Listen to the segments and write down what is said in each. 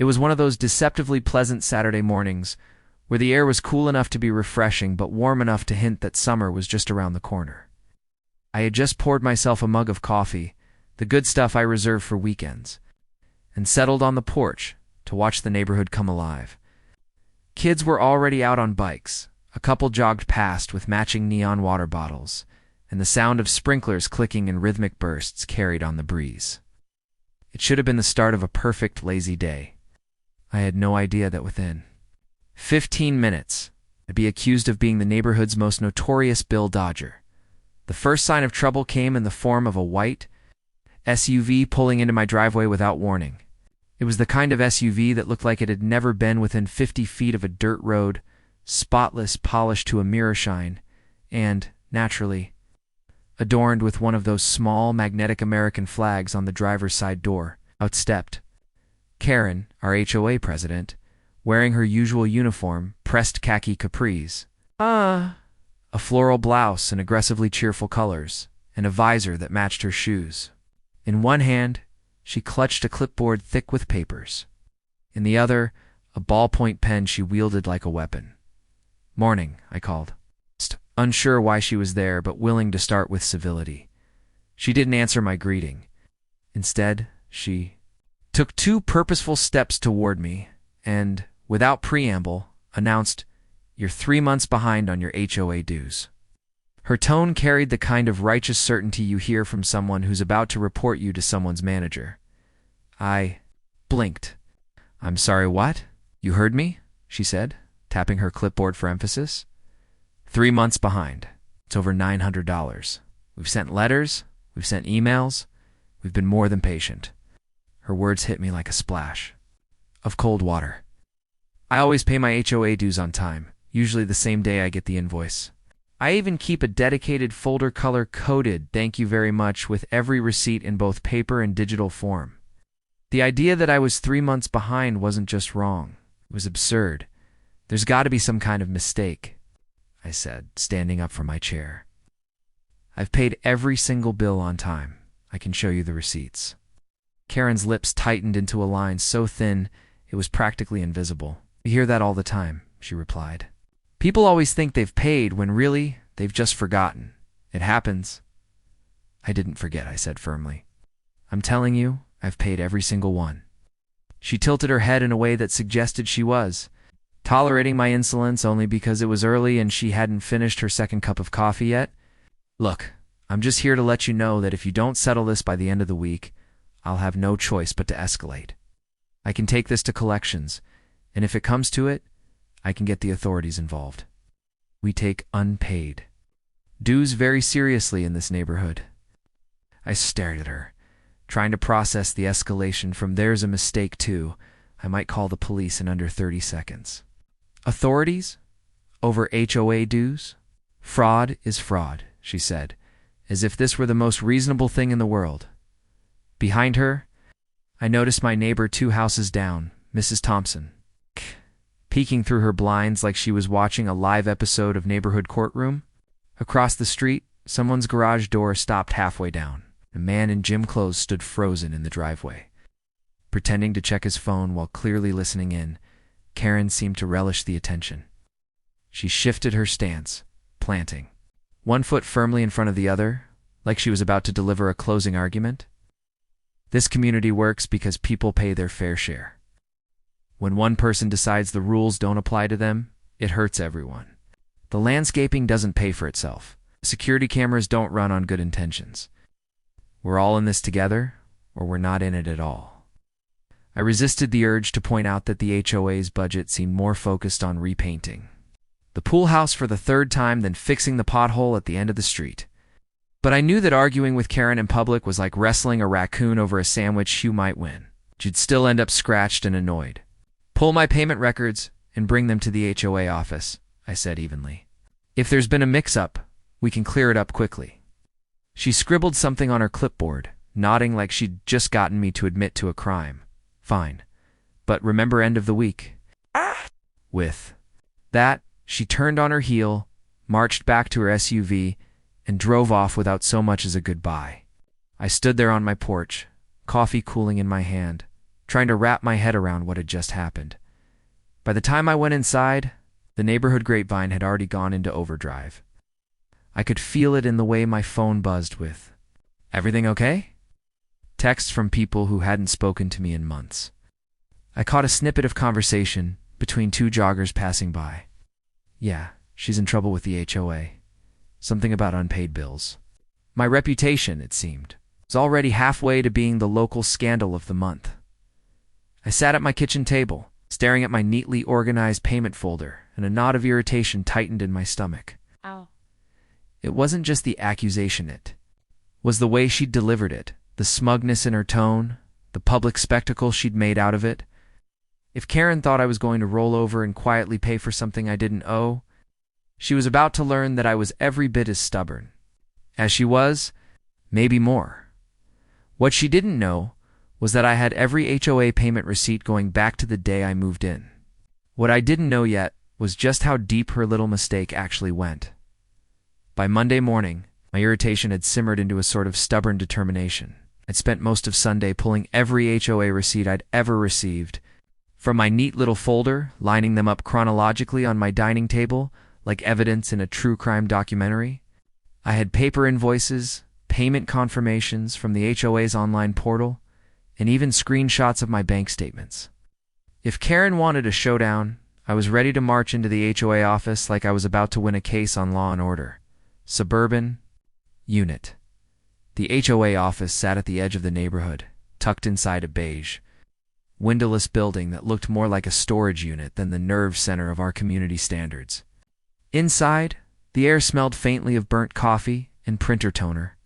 It was one of those deceptively pleasant Saturday mornings where the air was cool enough to be refreshing but warm enough to hint that summer was just around the corner. I had just poured myself a mug of coffee, the good stuff I reserve for weekends, and settled on the porch to watch the neighborhood come alive. Kids were already out on bikes, a couple jogged past with matching neon water bottles, and the sound of sprinklers clicking in rhythmic bursts carried on the breeze. It should have been the start of a perfect lazy day. I had no idea that within 15 minutes, I'd be accused of being the neighborhood's most notorious bill dodger. The first sign of trouble came in the form of a white SUV pulling into my driveway without warning. It was the kind of SUV that looked like it had never been within 50 feet of a dirt road, spotless, polished to a mirror shine, and, naturally, adorned with one of those small magnetic American flags on the driver's side door. Out stepped Karen, our HOA president, wearing her usual uniform, pressed khaki capris, a floral blouse in aggressively cheerful colors, and a visor that matched her shoes. In one hand, she clutched a clipboard thick with papers. In the other, a ballpoint pen she wielded like a weapon. "Morning," I called, unsure why she was there, but willing to start with civility. She didn't answer my greeting. Instead, she took 2 purposeful steps toward me and, without preamble, announced, "You're 3 months behind on your HOA dues." Her tone carried the kind of righteous certainty you hear from someone who's about to report you to someone's manager. I blinked. "I'm sorry, what? You heard me?" she said, tapping her clipboard for emphasis. 3 months behind. It's over $900. We've sent letters, we've sent emails, we've been more than patient. Her words hit me like a splash of cold water. I always pay my HOA dues on time, usually the same day I get the invoice. I even keep a dedicated folder color-coded "thank you very much" with every receipt in both paper and digital form. The idea that I was 3 months behind wasn't just wrong. It was absurd. "There's got to be some kind of mistake," I said, standing up from my chair. "I've paid every single bill on time. I can show you the receipts." Karen's lips tightened into a line so thin it was practically invisible. "We hear that all the time," she replied. "People always think they've paid when really they've just forgotten. It happens." "I didn't forget," I said firmly. "I'm telling you, I've paid every single one." She tilted her head in a way that suggested she was tolerating my insolence only because it was early and she hadn't finished her second cup of coffee yet. "Look, I'm just here to let you know that if you don't settle this by the end of the week, I'll have no choice but to escalate. I can take this to collections, and if it comes to it, I can get the authorities involved. We take unpaid dues very seriously in this neighborhood." I stared at her, trying to process the escalation from "there's a mistake" to "I might call the police in under 30 seconds. "Authorities? Over HOA dues? Fraud is fraud," she said, as if this were the most reasonable thing in the world. Behind her, I noticed my neighbor 2 houses down, Mrs. Thompson, peeking through her blinds like she was watching a live episode of Neighborhood Courtroom. Across the street, someone's garage door stopped halfway down. A man in gym clothes stood frozen in the driveway. Pretending to check his phone while clearly listening in, Karen seemed to relish the attention. She shifted her stance, planting 1 foot firmly in front of the other, like she was about to deliver a closing argument. This community works because people pay their fair share. When one person decides the rules don't apply to them, it hurts everyone. The landscaping doesn't pay for itself. Security cameras don't run on good intentions. We're all in this together, or we're not in it at all. I resisted the urge to point out that the HOA's budget seemed more focused on repainting the pool house for the 3rd time than fixing the pothole at the end of the street. But I knew that arguing with Karen in public was like wrestling a raccoon over a sandwich you might win. You'd still end up scratched and annoyed. "Pull my payment records and bring them to the HOA office," I said evenly. "If there's been a mix-up, we can clear it up quickly." She scribbled something on her clipboard, nodding like she'd just gotten me to admit to a crime. "Fine. But remember end of the week." With that, she turned on her heel, marched back to her SUV, and drove off without so much as a goodbye. I stood there on my porch, coffee cooling in my hand, trying to wrap my head around what had just happened. By the time I went inside, the neighborhood grapevine had already gone into overdrive. I could feel it in the way my phone buzzed with, "Everything okay?" Texts from people who hadn't spoken to me in months. I caught a snippet of conversation between two joggers passing by. "Yeah, she's in trouble with the HOA. Something about unpaid bills." My reputation, it seemed, was already halfway to being the local scandal of the month. I sat at my kitchen table, staring at my neatly organized payment folder, and a knot of irritation tightened in my stomach. Ow. It wasn't just the accusation, it was the way she'd delivered it, the smugness in her tone, the public spectacle she'd made out of it. If Karen thought I was going to roll over and quietly pay for something I didn't owe, she was about to learn that I was every bit as stubborn. As she was, maybe more. What she didn't know was that I had every HOA payment receipt going back to the day I moved in. What I didn't know yet was just how deep her little mistake actually went. By Monday morning, my irritation had simmered into a sort of stubborn determination. I'd spent most of Sunday pulling every HOA receipt I'd ever received from my neat little folder, lining them up chronologically on my dining table like evidence in a true crime documentary. I had paper invoices, payment confirmations from the HOA's online portal, and even screenshots of my bank statements. If Karen wanted a showdown, I was ready to march into the HOA office like I was about to win a case on Law and Order. Suburban Unit. The HOA office sat at the edge of the neighborhood, tucked inside a beige, windowless building that looked more like a storage unit than the nerve center of our community standards. Inside, the air smelled faintly of burnt coffee and printer toner.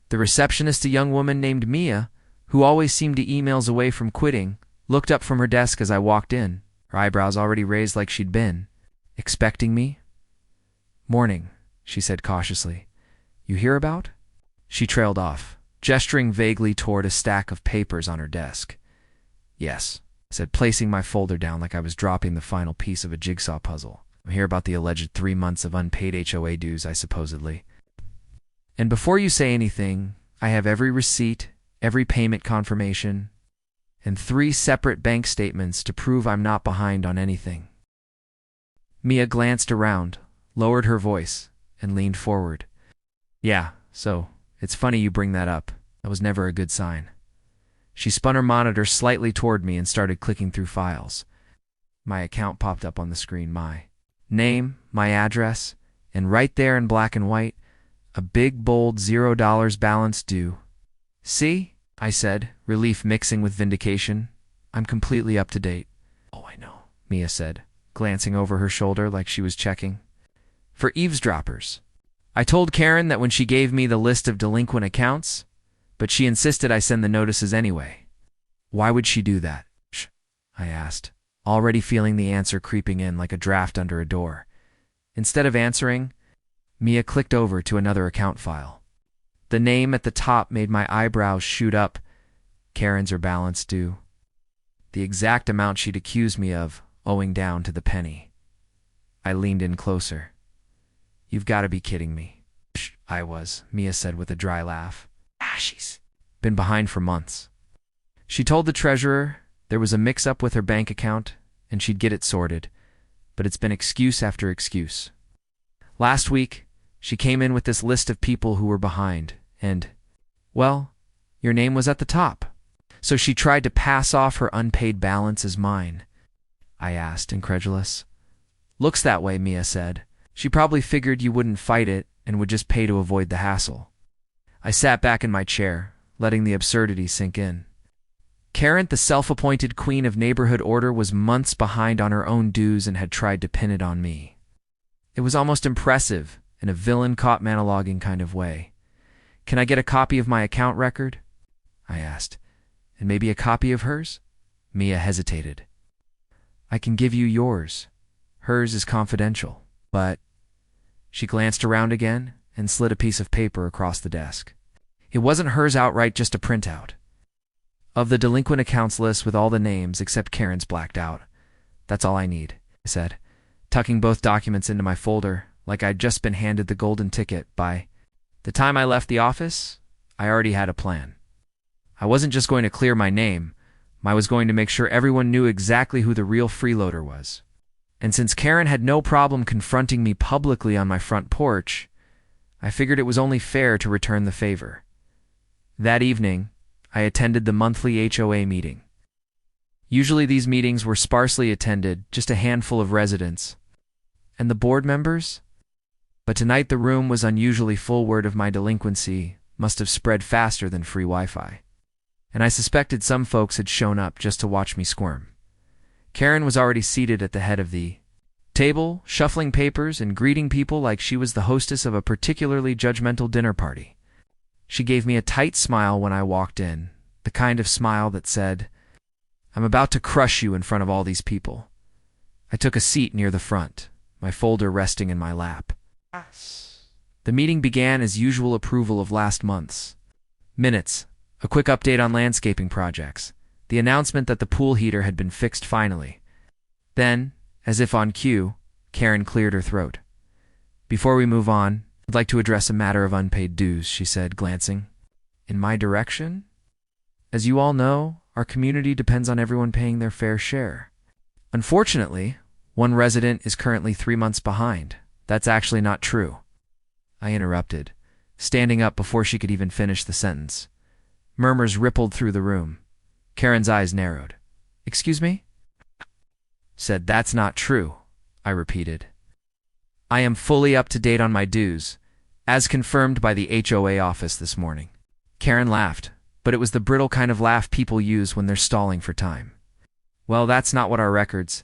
The receptionist, a young woman named Mia, who always seemed emails away from quitting, looked up from her desk as I walked in, her eyebrows already raised like she'd been expecting me. "Morning," she said cautiously. "You hear about?" She trailed off, gesturing vaguely toward a stack of papers on her desk. "Yes," I said, placing my folder down like I was dropping the final piece of a jigsaw puzzle. "I'm here about the alleged 3 months of unpaid HOA dues I supposedly. And before you say anything, I have every receipt, every payment confirmation, and 3 separate bank statements to prove I'm not behind on anything." Mia glanced around, lowered her voice, and leaned forward. "Yeah, so it's funny you bring that up. That was never a good sign." She spun her monitor slightly toward me and started clicking through files. My account popped up on the screen, my name, my address, and right there in black and white, a big, bold $0 balance due. "See?" I said, relief mixing with vindication. "I'm completely up to date." "Oh, I know," Mia said, glancing over her shoulder like she was checking. "For eavesdroppers. I told Karen that when she gave me the list of delinquent accounts, but she insisted I send the notices anyway." "Why would she do that?" I asked, already feeling the answer creeping in like a draft under a door. Instead of answering, Mia clicked over to another account file. The name at the top made my eyebrows shoot up. Karen's her balance due. The exact amount she'd accused me of, owing down to the penny. I leaned in closer. "You've got to be kidding me." "I was," Mia said with a dry laugh. "She's been behind for months." She told the treasurer there was a mix-up with her bank account and she'd get it sorted, but it's been excuse after excuse. Last week, she came in with this list of people who were behind, and, well, your name was at the top. So she tried to pass off her unpaid balance as mine. I asked, incredulous. "Looks that way," Mia said. "She probably figured you wouldn't fight it and would just pay to avoid the hassle." I sat back in my chair, letting the absurdity sink in. Karen, the self-appointed queen of neighborhood order, was months behind on her own dues and had tried to pin it on me. It was almost impressive, in a villain caught monologuing kind of way. "Can I get a copy of my account record?" I asked. "And maybe a copy of hers?" Mia hesitated. "I can give you yours. Hers is confidential, but—" She glanced around again and slid a piece of paper across the desk. It wasn't hers outright, just a printout. "Of the delinquent accounts list with all the names except Karen's blacked out. That's all I need," I said, tucking both documents into my folder like I'd just been handed the golden ticket. By the time I left the office, I already had a plan. I wasn't just going to clear my name, I was going to make sure everyone knew exactly who the real freeloader was. And since Karen had no problem confronting me publicly on my front porch, I figured it was only fair to return the favor. That evening, I attended the monthly HOA meeting. Usually these meetings were sparsely attended, just a handful of residents. And the board members? But tonight the room was unusually full. Word of my delinquency must have spread faster than free Wi-Fi. And I suspected some folks had shown up just to watch me squirm. Karen was already seated at the head of the table, shuffling papers and greeting people like she was the hostess of a particularly judgmental dinner party. She gave me a tight smile when I walked in, the kind of smile that said, "I'm about to crush you in front of all these people." I took a seat near the front, my folder resting in my lap. The meeting began as usual. Approval of last month's minutes, a quick update on landscaping projects, the announcement that the pool heater had been fixed finally. Then, as if on cue, Karen cleared her throat. "Before we move on, I'd like to address a matter of unpaid dues," she said, glancing in my direction. "As you all know, our community depends on everyone paying their fair share. Unfortunately, one resident is currently 3 months behind. That's actually not true," I interrupted, standing up before she could even finish the sentence. Murmurs rippled through the room. Karen's eyes narrowed. "Excuse me?" Said, "That's not true," I repeated. "I am fully up to date on my dues, as confirmed by the HOA office this morning." Karen laughed, but it was the brittle kind of laugh people use when they're stalling for time. "Well, that's not what our records."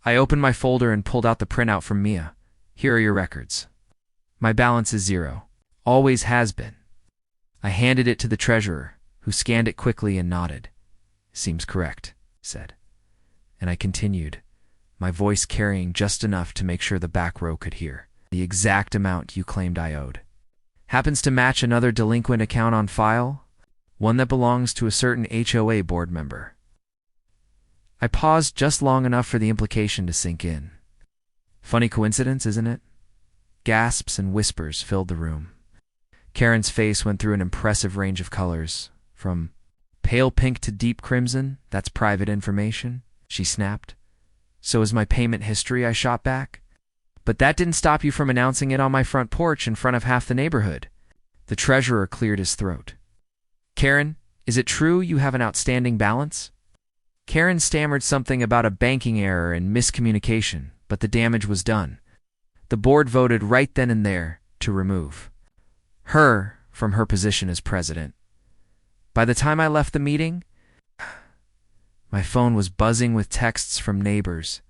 I opened my folder and pulled out the printout from Mia. "Here are your records. My balance is 0. Always has been." I handed it to the treasurer, who scanned it quickly and nodded. "Seems correct," he said. And I continued, my voice carrying just enough to make sure the back row could hear. "The exact amount you claimed I owed happens to match another delinquent account on file, one that belongs to a certain HOA board member." I paused just long enough for the implication to sink in. Funny coincidence, isn't it? Gasps and whispers filled the room. Karen's face went through an impressive range of colors, from pale pink to deep crimson. "That's private information," she snapped. "So is my payment history," I shot back. "But that didn't stop you from announcing it on my front porch in front of half the neighborhood." The treasurer cleared his throat. "Karen, is it true you have an outstanding balance?" Karen stammered something about a banking error and miscommunication, but the damage was done. The board voted right then and there to remove her from her position as president. By the time I left the meeting, my phone was buzzing with texts from neighbors,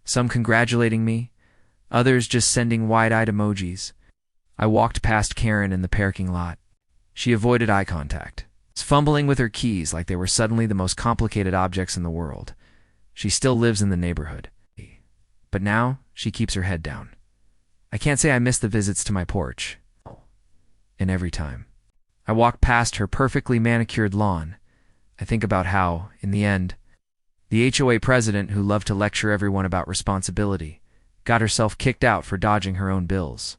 some congratulating me, others just sending wide-eyed emojis. I walked past Karen in the parking lot. She avoided eye contact, fumbling with her keys like they were suddenly the most complicated objects in the world. She still lives in the neighborhood, but now she keeps her head down. I can't say I miss the visits to my porch. And every time I walk past her perfectly manicured lawn, I think about how, in the end, the HOA president who loved to lecture everyone about responsibility got herself kicked out for dodging her own bills.